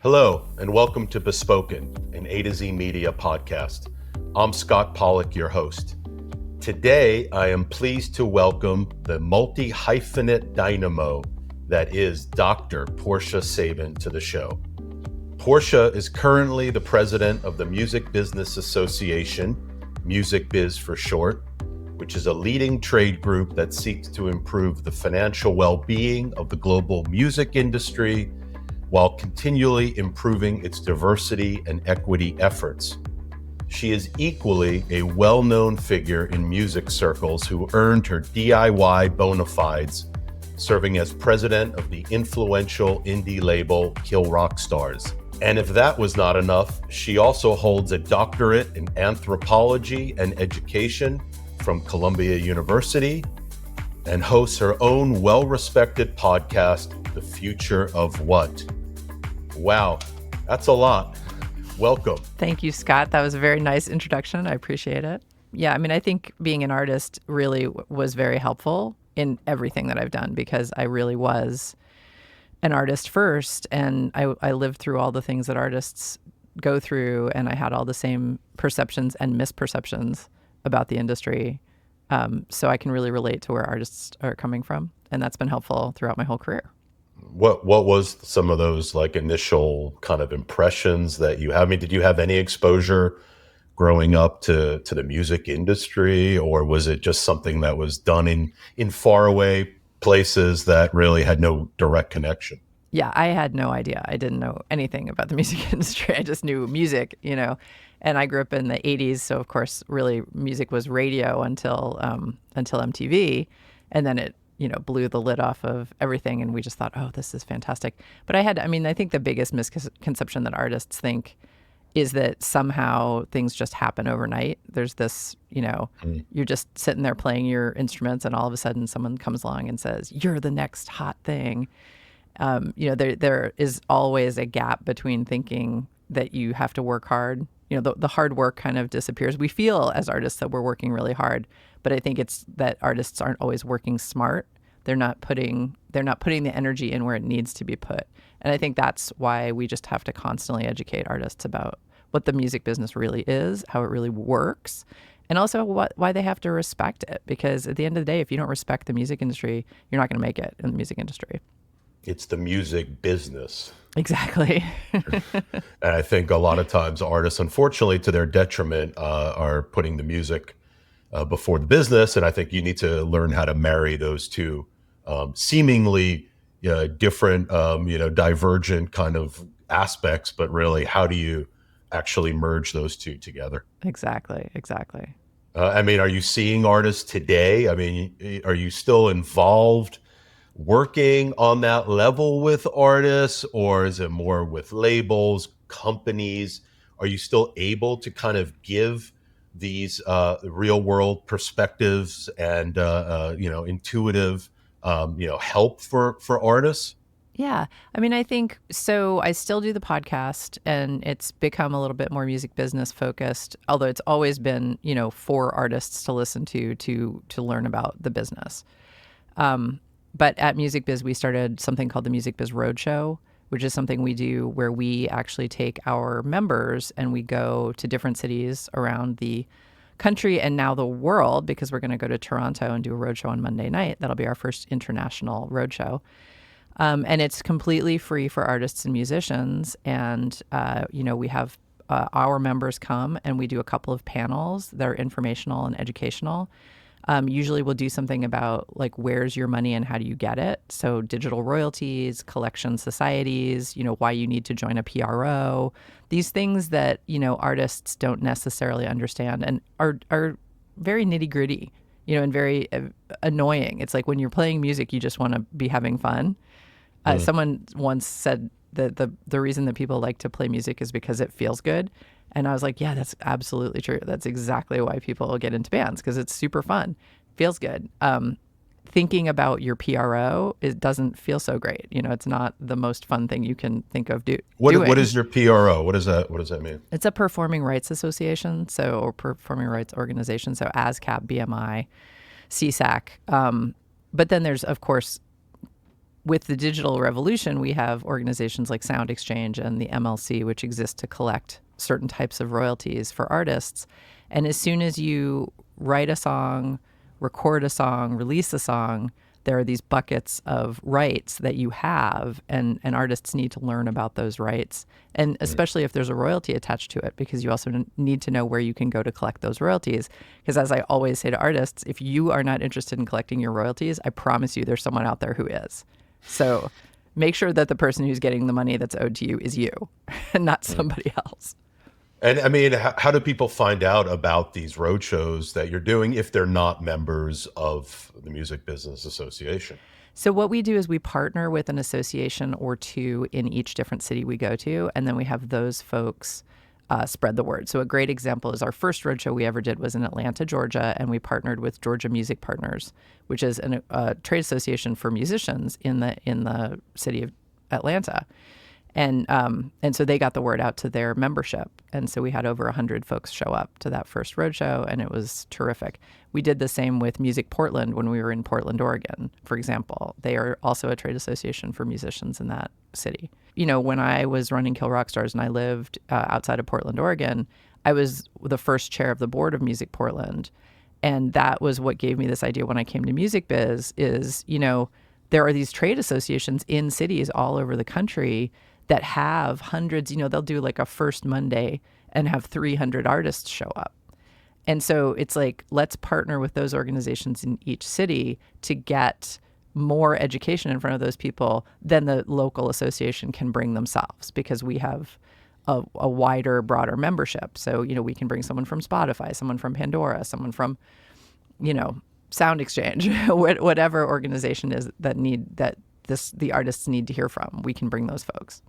Hello, and welcome to Bespoken, an A to Z media podcast. I'm Scott Pollack, your host. Today, I am pleased to welcome the multi-hyphenate dynamo that is Dr. Portia Sabin to the show. Portia is currently the president of the Music Business Association, Music Biz for short, which is a leading trade group that seeks to improve the financial well-being of the global music industry while continually improving its diversity and equity efforts. She is equally a well-known figure in music circles who earned her DIY bona fides, serving as president of the influential indie label Kill Rock Stars. And if that was not enough, she also holds a doctorate in anthropology and education from Columbia University and hosts her own well-respected podcast, The Future of What? Wow, that's a lot. Welcome. Thank you, Scott. That was a very nice introduction. I appreciate it. Yeah, I think being an artist really was very helpful in everything that I've done because I really was an artist first, and I lived through all the things that artists go through, and I had all the same perceptions and misperceptions about the industry. So I can really relate to where artists are coming from, and that's been helpful throughout my whole career. What was some of those like initial kind of impressions that you have? I mean, did you have any exposure growing up to the music industry, or was it just something that was done in faraway places that really had no direct connection? Yeah, I had no idea. I didn't know anything about the music industry. I just knew music, and I grew up in the 80s. So, of course, really music was radio until MTV. And then it, blew the lid off of everything. And we just thought, oh, this is fantastic. But I think the biggest misconception that artists think is that somehow things just happen overnight. There's this, you're just sitting there playing your instruments and all of a sudden someone comes along and says, you're the next hot thing. There is always a gap between thinking that you have to work hard. The hard work kind of disappears. We feel as artists that we're working really hard, but I think it's that artists aren't always working smart. They're not putting the energy in where it needs to be put. And I think that's why we just have to constantly educate artists about what the music business really is, how it really works, and also why they have to respect it. Because at the end of the day, if you don't respect the music industry, you're not going to make it in the music industry. It's the music business. Exactly. And I think a lot of times artists, unfortunately, to their detriment, are putting the music before the business. And I think you need to learn how to marry those two seemingly different, divergent kind of aspects. But really, how do you actually merge those two together? Exactly. Are you seeing artists today? Are you still involved working on that level with artists, or is it more with labels, companies? Are you still able to kind of give these real world perspectives and intuitive help for artists? Yeah. I think so. I still do the podcast, and it's become a little bit more music business focused, although it's always been, for artists to listen to learn about the business. But at Music Biz, we started something called the Music Biz Roadshow, which is something we do where we actually take our members and we go to different cities around the country and now the world, because we're going to go to Toronto and do a roadshow on Monday night. That'll be our first international roadshow. And it's completely free for artists and musicians. And, we have our members come and we do a couple of panels that are informational and educational. Usually we'll do something about like, where's your money and how do you get it? So digital royalties, collection societies, why you need to join a PRO, these things that, artists don't necessarily understand and are very nitty gritty, and very annoying. It's like when you're playing music, you just want to be having fun. Someone once said that the reason that people like to play music is because it feels good. And I was like, yeah, that's absolutely true. That's exactly why people get into bands, because it's super fun. Feels good. Thinking about your PRO, it doesn't feel so great. It's not the most fun thing you can think of doing. What is your PRO? What does that mean? It's a performing rights association, or performing rights organization. So ASCAP, BMI, CSAC. But then there's, of course, with the digital revolution, we have organizations like Sound Exchange and the MLC, which exist to collect certain types of royalties for artists. And as soon as you write a song, record a song, release a song, there are these buckets of rights that you have, and artists need to learn about those rights, and especially if there's a royalty attached to it, because you also need to know where you can go to collect those royalties. Because as I always say to artists, if you are not interested in collecting your royalties, I promise you there's someone out there who is. So make sure that the person who's getting the money that's owed to you is you and not somebody else. And I mean, how do people find out about these roadshows that you're doing if they're not members of the Music Business Association? So what we do is we partner with an association or two in each different city we go to, and then we have those folks spread the word. So a great example is our first roadshow we ever did was in Atlanta, Georgia, and we partnered with Georgia Music Partners, which is a trade association for musicians in the city of Atlanta. And so they got the word out to their membership. And so we had over 100 folks show up to that first roadshow, and it was terrific. We did the same with Music Portland when we were in Portland, Oregon, for example. They are also a trade association for musicians in that city. You know, when I was running Kill Rock Stars and I lived outside of Portland, Oregon, I was the first chair of the board of Music Portland. And that was what gave me this idea when I came to Music Biz is, you know, there are these trade associations in cities all over the country that have hundreds, you know, they'll do like a first Monday and have 300 artists show up. And so it's like, let's partner with those organizations in each city to get more education in front of those people than the local association can bring themselves, because we have a wider, broader membership. So, you know, we can bring someone from Spotify, someone from Pandora, someone from, you know, Sound Exchange, whatever organization is the artists need to hear from. We can bring those folks.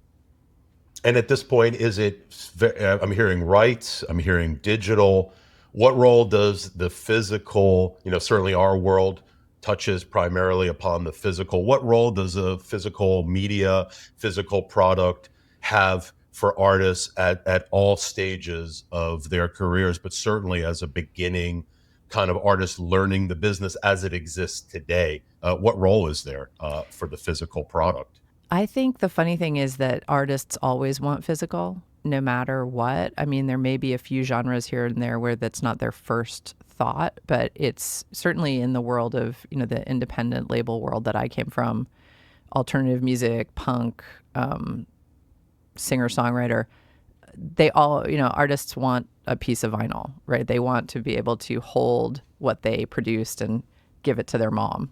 And at this point, I'm hearing rights, I'm hearing digital. What role does the physical, you know, certainly our world touches primarily upon the physical. What role does a physical media, physical product have for artists at all stages of their careers, but certainly as a beginning kind of artist learning the business as it exists today? What role is there for the physical product? I think the funny thing is that artists always want physical, no matter what. I mean, there may be a few genres here and there where that's not their first thought, but it's certainly in the world of, you know, the independent label world that I came from, alternative music, punk, singer-songwriter. They all, you know, artists want a piece of vinyl, right? They want to be able to hold what they produced and give it to their mom.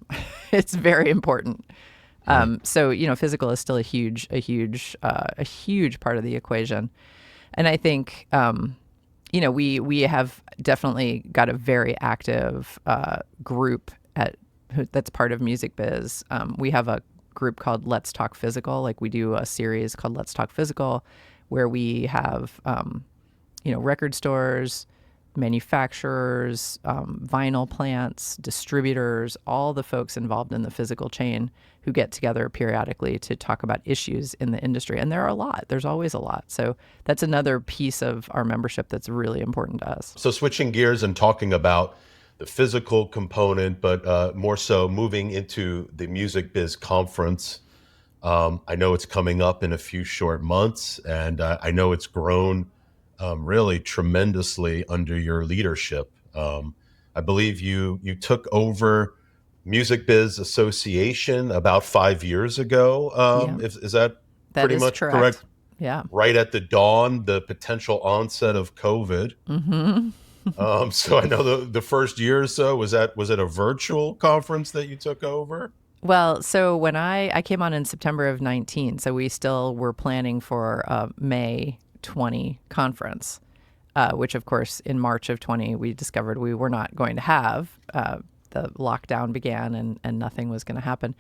It's very important. So, you know, physical is still a huge part of the equation. And I think, you know, we have definitely got a very active group that's part of Music Biz. We have a group called Let's Talk Physical. Like, we do a series called Let's Talk Physical, where we have, you know, record stores, manufacturers, vinyl plants, distributors, all the folks involved in the physical chain who get together periodically to talk about issues in the industry. And there are a lot. There's always a lot. So that's another piece of our membership that's really important to us. So switching gears and talking about the physical component, but more so moving into the Music Biz conference. I know it's coming up in a few short months, and I know it's grown really tremendously under your leadership. I believe you took over Music Biz Association about 5 years ago. Is that pretty much correct? Yeah. Right at the dawn, the potential onset of COVID. Mm-hmm. So I know the first year or so, was it a virtual conference that you took over? Well, so when I came on in September of 19, so we still were planning for a May 20 conference, which of course in March of 20 we discovered we were not going to have. The lockdown began and nothing was going to happen.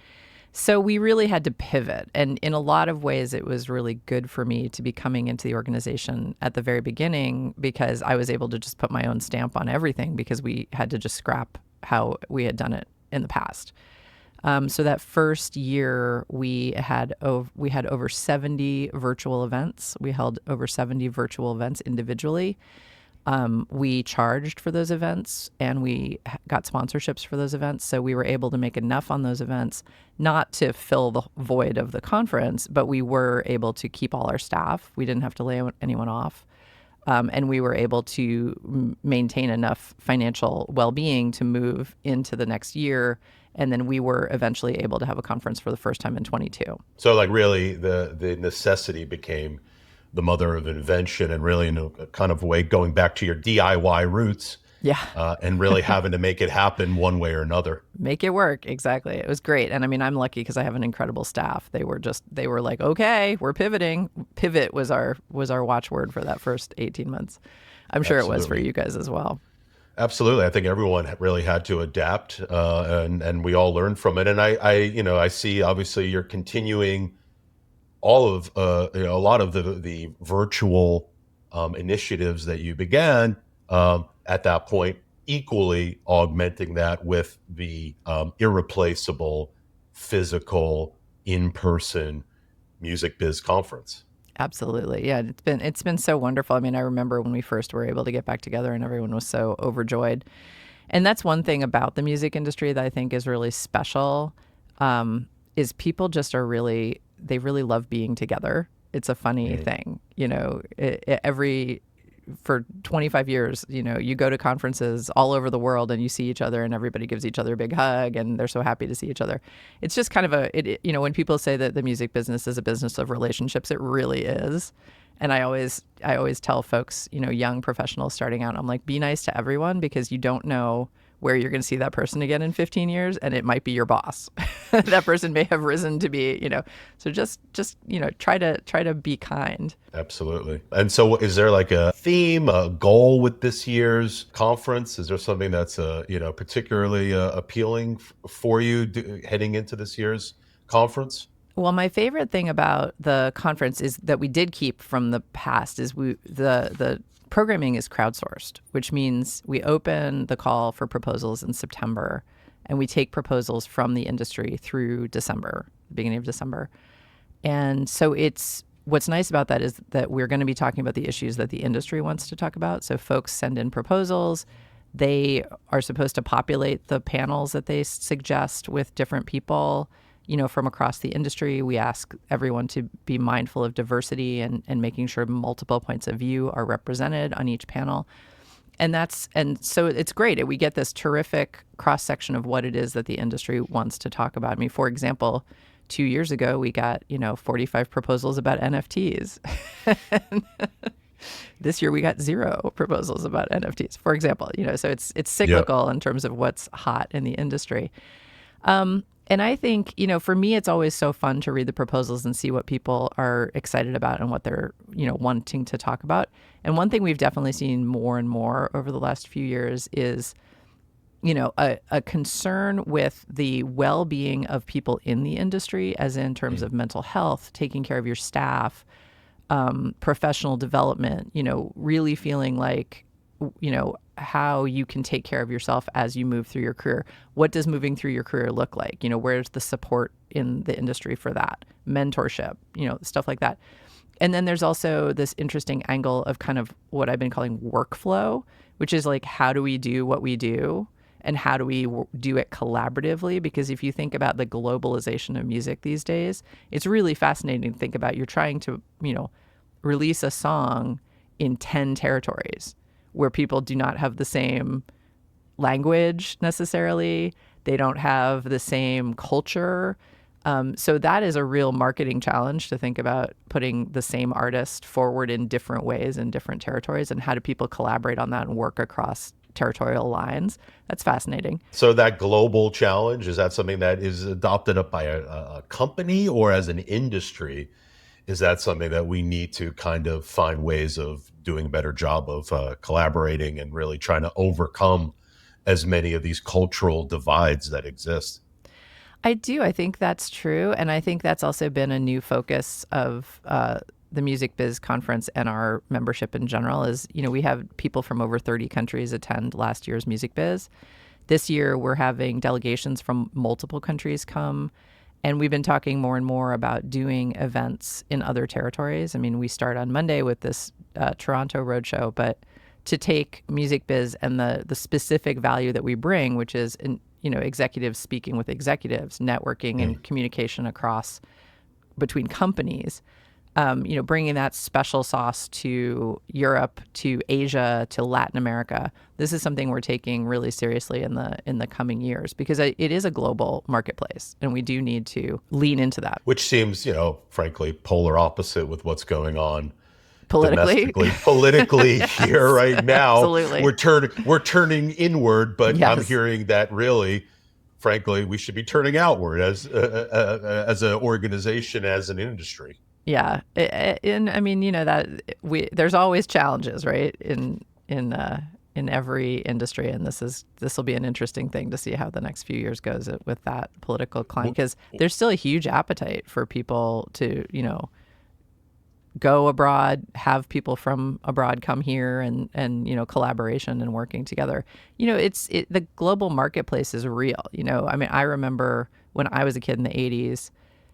So we really had to pivot. And in a lot of ways, it was really good for me to be coming into the organization at the very beginning, because I was able to just put my own stamp on everything, because we had to just scrap how we had done it in the past. So that first year, we had over 70 virtual events. We held over 70 virtual events individually. We charged for those events and we got sponsorships for those events. So we were able to make enough on those events, not to fill the void of the conference, but we were able to keep all our staff. We didn't have to lay anyone off. And we were able to maintain enough financial well-being to move into the next year. And then we were eventually able to have a conference for the first time in 22. So like really the necessity became the mother of invention, and really in a kind of way going back to your DIY roots. Yeah. And really having to make it happen one way or another. Make it work. Exactly. It was great. And I mean, I'm lucky because I have an incredible staff. They were like, okay, we're pivoting. Pivot was our watchword for that first 18 months. I'm sure it was for you guys as well. Absolutely. I think everyone really had to adapt, and we all learned from it. And I see obviously you're continuing all of a lot of the virtual initiatives that you began at that point, equally augmenting that with the irreplaceable physical in-person Music Biz conference. Absolutely. Yeah, it's been so wonderful. I mean, I remember when we first were able to get back together and everyone was so overjoyed. And that's one thing about the music industry that I think is really special, is people just they really love being together. It's a funny thing, for 25 years, you go to conferences all over the world and you see each other and everybody gives each other a big hug and they're so happy to see each other. It's just kind of when people say that the music business is a business of relationships, it really is. And I always tell folks, young professionals starting out, I'm like, be nice to everyone because you don't know where you're going to see that person again in 15 years, and it might be your boss. That person may have risen to be, so just try to be kind. Absolutely. And so is there like a theme, a goal with this year's conference? Is there something that's, particularly appealing for you heading into this year's conference? Well, my favorite thing about the conference is that we did keep from the past is the programming is crowdsourced, which means we open the call for proposals in September and we take proposals from the industry through December, the beginning of December. And so what's nice about that is that we're going to be talking about the issues that the industry wants to talk about. So folks send in proposals. They are supposed to populate the panels that they suggest with different people, from across the industry. We ask everyone to be mindful of diversity and making sure multiple points of view are represented on each panel. And so it's great. We get this terrific cross-section of what it is that the industry wants to talk about. I mean, for example, 2 years ago, we got, 45 proposals about NFTs. This year, we got 0 proposals about NFTs, for example. So it's cyclical in terms of what's hot in the industry. And I think, for me, it's always so fun to read the proposals and see what people are excited about and what they're, wanting to talk about. And one thing we've definitely seen more and more over the last few years is, a concern with the well-being of people in the industry, as in terms of mental health, taking care of your staff, professional development, really feeling like, how you can take care of yourself as you move through your career. What does moving through your career look like? Where's the support in the industry for that? Mentorship, stuff like that. And then there's also this interesting angle of kind of what I've been calling workflow, which is like, how do we do what we do? And how do we do it collaboratively? Because if you think about the globalization of music these days, it's really fascinating to think about. You're trying to, release a song in 10 territories where people do not have the same language necessarily. They don't have the same culture. So that is a real marketing challenge to think about putting the same artist forward in different ways in different territories, and how do people collaborate on that and work across territorial lines. That's fascinating. So that global challenge, is that something that is adopted up by a company, or as an industry, is that something that we need to kind of find ways of doing a better job of collaborating and really trying to overcome as many of these cultural divides that exist? I do. I think that's true. And I think that's also been a new focus of the Music Biz Conference and our membership in general is, we have people from over 30 countries attend last year's Music Biz. This year, we're having delegations from multiple countries come. And we've been talking more and more about doing events in other territories. I mean, we start on Monday with this Toronto Roadshow, but to take music biz and the specific value that we bring, which is executives speaking with executives, networking and communication across between companies. Bringing that special sauce to Europe, to Asia, to Latin America. This is something we're taking really seriously in the coming years, because it is a global marketplace, and we do need to lean into that. Which seems, frankly, polar opposite with what's going on Politically, politically here right now. Absolutely. We're turning inward, but Yes. I'm hearing that really, frankly, we should be turning outward as an organization, as an industry. Yeah, and I mean, there's always challenges, right? In every industry, and this will be an interesting thing to see how the next few years goes with that political climate, because there's still a huge appetite for people to go abroad, have people from abroad come here, and collaboration and working together. The global marketplace is real. I mean, I remember when I was a kid in the 80s,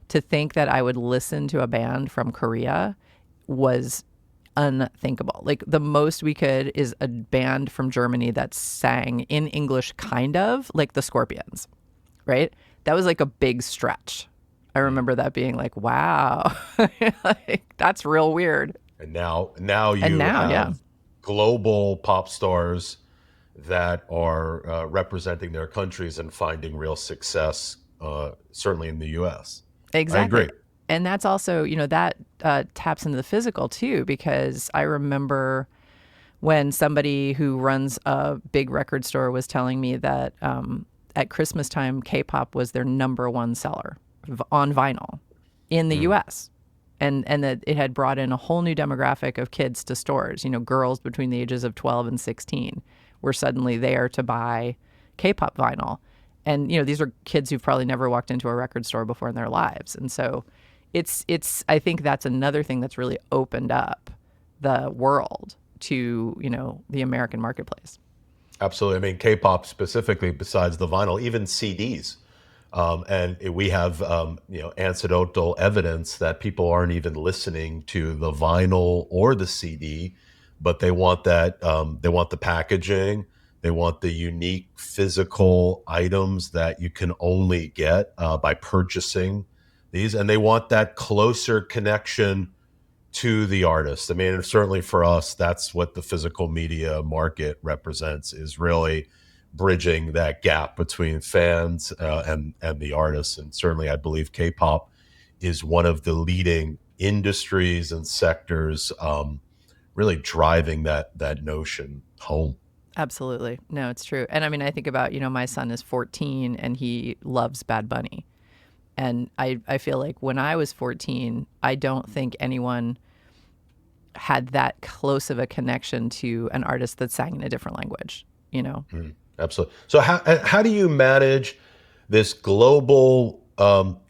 to think that I would listen to a band from Korea was unthinkable. Like, the most we could is a band from Germany that sang in English, kind of like the Scorpions, right? That was like a big stretch. I remember that being like, wow, like, that's real weird. And now you have global pop stars that are representing their countries and finding real success, certainly in the U.S. Exactly. I agree. And that's also, that taps into the physical too, because I remember when somebody who runs a big record store was telling me that at Christmas time, K-pop was their number one seller on vinyl in the U.S. And that it had brought in a whole new demographic of kids to stores. Girls between the ages of 12 and 16 were suddenly there to buy K-pop vinyl. And, these are kids who've probably never walked into a record store before in their lives. And so I think that's another thing that's really opened up the world to, the American marketplace. Absolutely. I mean, K-pop specifically, besides the vinyl, even CDs. And we have, anecdotal evidence that people aren't even listening to the vinyl or the CD, but they want that, they want the packaging. They want the unique physical items that you can only get by purchasing these. And they want that closer connection to the artist. I mean, certainly for us, that's what the physical media market represents, is really bridging that gap between fans and the artists. And certainly I believe K-pop is one of the leading industries and sectors really driving that notion home. Absolutely. No, it's true. And I mean, I think about, my son is 14 and he loves Bad Bunny. And I feel like when I was 14, I don't think anyone had that close of a connection to an artist that sang in a different language, Absolutely. So how do you manage this global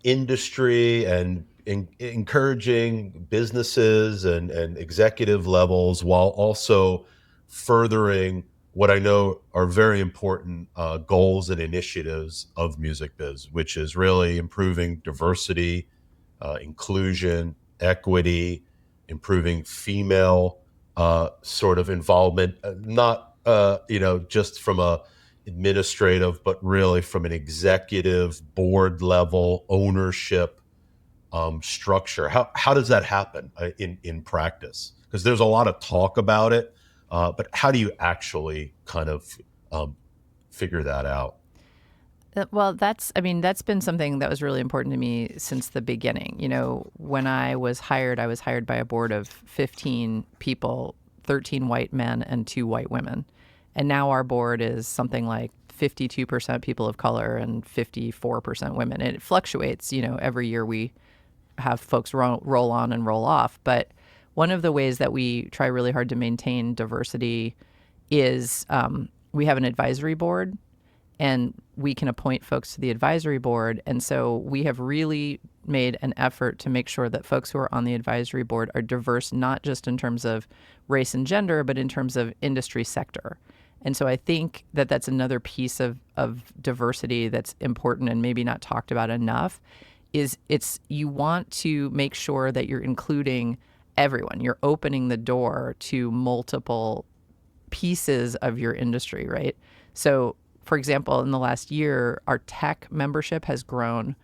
industry and encouraging businesses and executive levels while also furthering what I know are very important goals and initiatives of Music Biz, which is really improving diversity, inclusion, equity, improving female sort of involvement, not just from a administrative, but really from an executive board level ownership structure. How does that happen in practice? Because there's a lot of talk about it, but how do you actually kind of figure that out? Well, that's been something that was really important to me since the beginning. When I was hired by a board of 15 people, 13 white men and 2 white women. And now our board is something like 52% people of color and 54% women. And it fluctuates, every year we have folks roll on and roll off. But one of the ways that we try really hard to maintain diversity is we have an advisory board, and we can appoint folks to the advisory board. And so we have really made an effort to make sure that folks who are on the advisory board are diverse, not just in terms of race and gender, but in terms of industry sector. And so I think that that's another piece of diversity that's important and maybe not talked about enough, is you want to make sure that you're including everyone. You're opening the door to multiple pieces of your industry, right? So, for example, in the last year, our tech membership has grown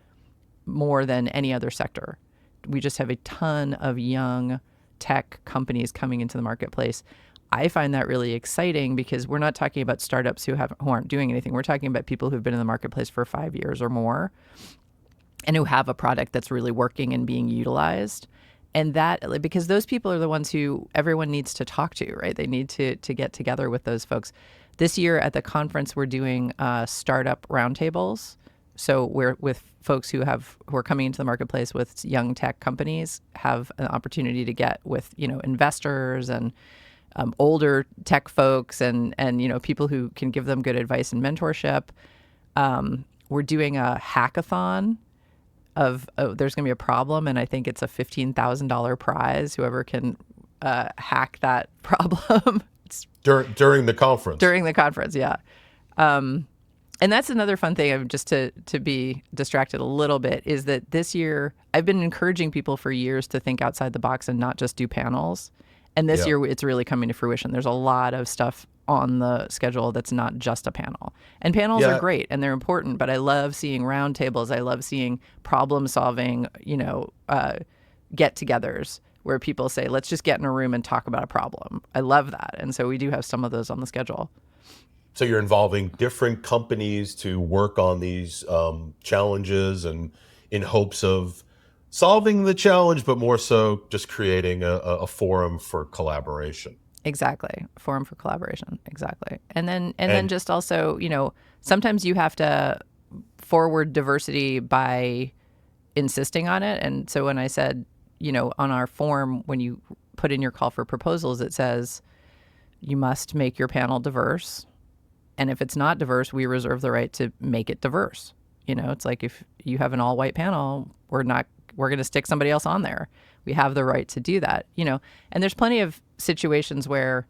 more than any other sector. We just have a ton of young tech companies coming into the marketplace. I find that really exciting because we're not talking about startups who aren't doing anything. We're talking about people who've been in the marketplace for 5 years or more and who have a product that's really working and being utilized. And that, because those people are the ones who everyone needs to talk to, right? They need to get together with those folks. This year at the conference, we're doing startup roundtables. So we're with folks who are coming into the marketplace with young tech companies, have an opportunity to get with, investors and older tech folks and people who can give them good advice and mentorship. We're doing a hackathon there's going to be a problem, and I think it's a $15,000 prize. Whoever can hack that problem. During the conference. During the conference, yeah. And that's another fun thing, just to be distracted a little bit, is that this year I've been encouraging people for years to think outside the box and not just do panels. And this year it's really coming to fruition. There's a lot of stuff on the schedule that's not just a panel. And panels are great and they're important, but I love seeing roundtables. I love seeing problem solving, get-togethers where people say, let's just get in a room and talk about a problem. I love that. And so we do have some of those on the schedule. So you're involving different companies to work on these challenges and in hopes of solving the challenge, but more so just creating a forum for collaboration. Exactly. Forum for collaboration. Exactly. And then just also, sometimes you have to forward diversity by insisting on it. And so when I said, on our form, when you put in your call for proposals, it says you must make your panel diverse. And if it's not diverse, we reserve the right to make it diverse. It's like if you have an all-white panel, we're going to stick somebody else on there. We have the right to do that, And there's plenty of situations where,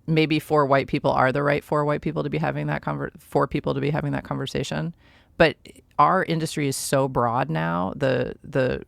maybe four white people are the right four white people to be having that four people to be having that conversation. But our industry is so broad now. The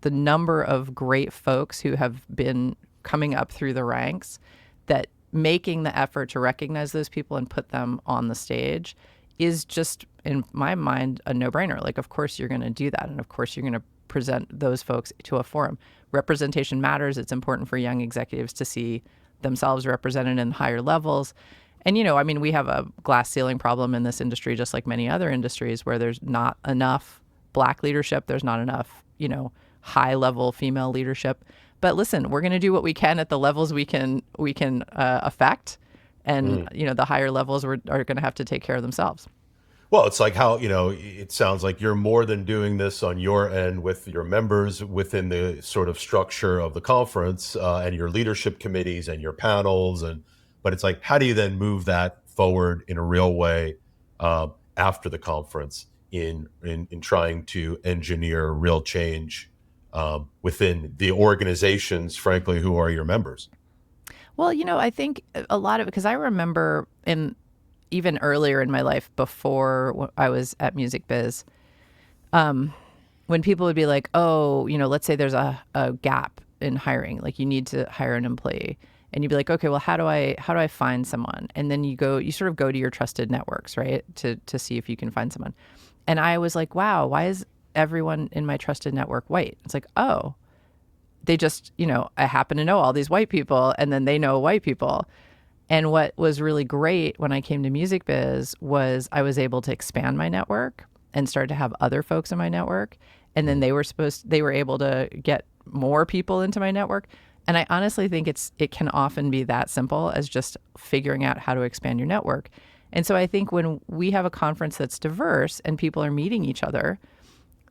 number of great folks who have been coming up through the ranks, that making the effort to recognize those people and put them on the stage is just, in my mind, a no-brainer. Like, of course you're going to do that. And of course you're going to present those folks to a forum. Representation matters. It's important for young executives to see themselves represented in higher levels. And, we have a glass ceiling problem in this industry, just like many other industries, where there's not enough Black leadership. There's not enough, high-level female leadership. But listen, we're going to do what we can at the levels we can affect. And, the higher levels are going to have to take care of themselves. Well, it's like how, it sounds like you're more than doing this on your end with your members within the sort of structure of the conference and your leadership committees and your panels. But it's like, how do you then move that forward in a real way after the conference in trying to engineer real change within the organizations, frankly, who are your members? Well, I think a lot of it, because I remember even earlier in my life, before I was at Music Biz, when people would be like, oh, let's say there's a gap in hiring, like you need to hire an employee. And you'd be like, okay, well, how do I find someone? And then you sort of go to your trusted networks, right, to see if you can find someone. And I was like, wow, why is everyone in my trusted network white? It's like, oh, they just, I happen to know all these white people, and then they know white people. And what was really great when I came to Music Biz was I was able to expand my network and start to have other folks in my network. And then they were able to get more people into my network. And I honestly think it can often be that simple as just figuring out how to expand your network. And so I think when we have a conference that's diverse and people are meeting each other,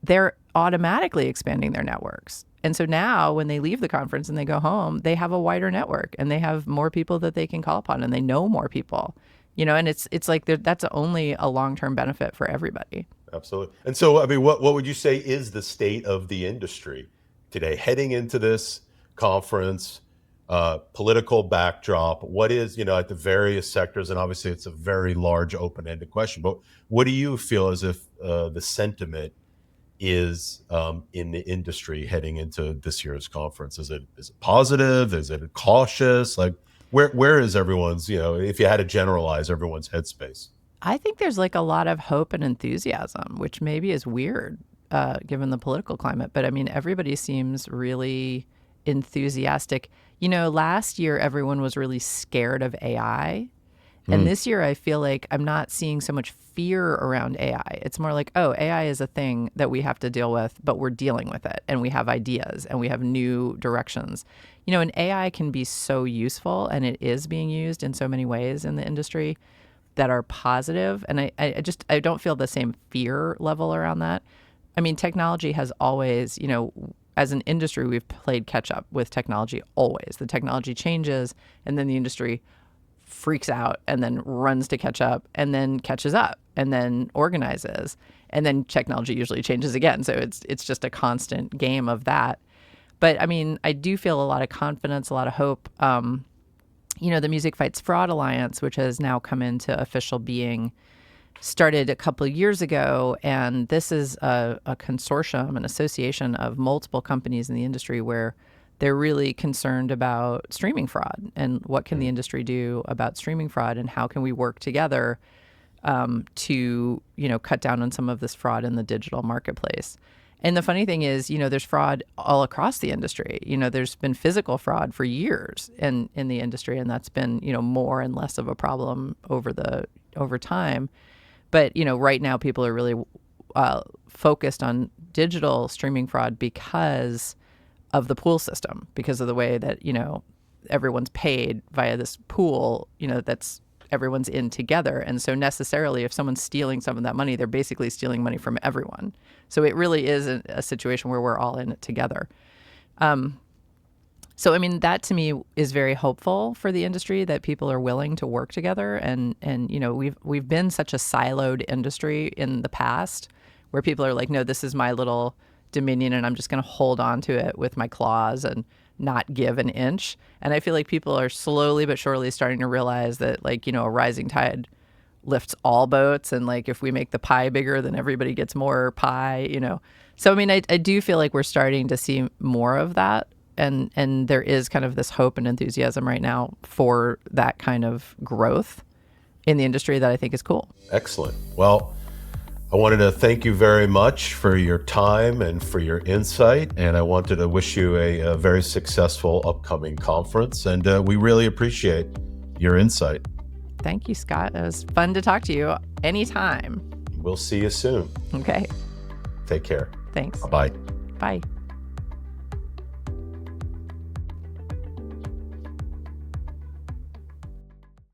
they're automatically expanding their networks. And so now when they leave the conference and they go home, they have a wider network and they have more people that they can call upon and they know more people, and it's like that's only a long-term benefit for everybody. Absolutely. And so, what would you say is the state of the industry today heading into this conference, political backdrop? What is, at the various sectors, and obviously it's a very large open-ended question, but what do you feel as if the sentiment is in the industry heading into this year's conference? Is it positive? Is it cautious? Like, Where is everyone's, if you had to generalize everyone's headspace? I think there's like a lot of hope and enthusiasm, which maybe is weird given the political climate. But I mean, everybody seems really enthusiastic. Last year, everyone was really scared of AI. And this year, I feel like I'm not seeing so much fear around AI. It's more like, oh, AI is a thing that we have to deal with, but we're dealing with it. And we have ideas and we have new directions. And AI can be so useful, and it is being used in so many ways in the industry that are positive. And I don't feel the same fear level around that. I mean, technology has always, as an industry, we've played catch up with technology always. The technology changes, and then the industry freaks out and then runs to catch up and then catches up and then organizes, and then technology usually changes again. So it's just a constant game of that. But I mean, I do feel a lot of confidence, a lot of hope. The Music Fights Fraud Alliance, which has now come into official being, started a couple of years ago. And this is a consortium, an association of multiple companies in the industry where they're really concerned about streaming fraud and what can the industry do about streaming fraud, and how can we work together to cut down on some of this fraud in the digital marketplace. And the funny thing is, there's fraud all across the industry. There's been physical fraud for years in the industry, and that's been more and less of a problem over time. But right now people are really focused on digital streaming fraud because of the pool system, because of the way that, everyone's paid via this pool, that's everyone's in together. And so necessarily, if someone's stealing some of that money, they're basically stealing money from everyone. So it really is a situation where we're all in it together. So, I mean, that to me is very hopeful for the industry, that people are willing to work together. And we've been such a siloed industry in the past where people are like, no, this is my little dominion and I'm just going to hold on to it with my claws and not give an inch. And I feel like people are slowly but surely starting to realize that, a rising tide lifts all boats. And if we make the pie bigger, then everybody gets more pie, So, I mean, I do feel like we're starting to see more of that. And there is kind of this hope and enthusiasm right now for that kind of growth in the industry that I think is cool. Excellent. Well, I wanted to thank you very much for your time and for your insight. And I wanted to wish you a very successful upcoming conference. And we really appreciate your insight. Thank you, Scott. It was fun to talk to you anytime. We'll see you soon. Okay. Take care. Thanks. Bye-bye. Bye.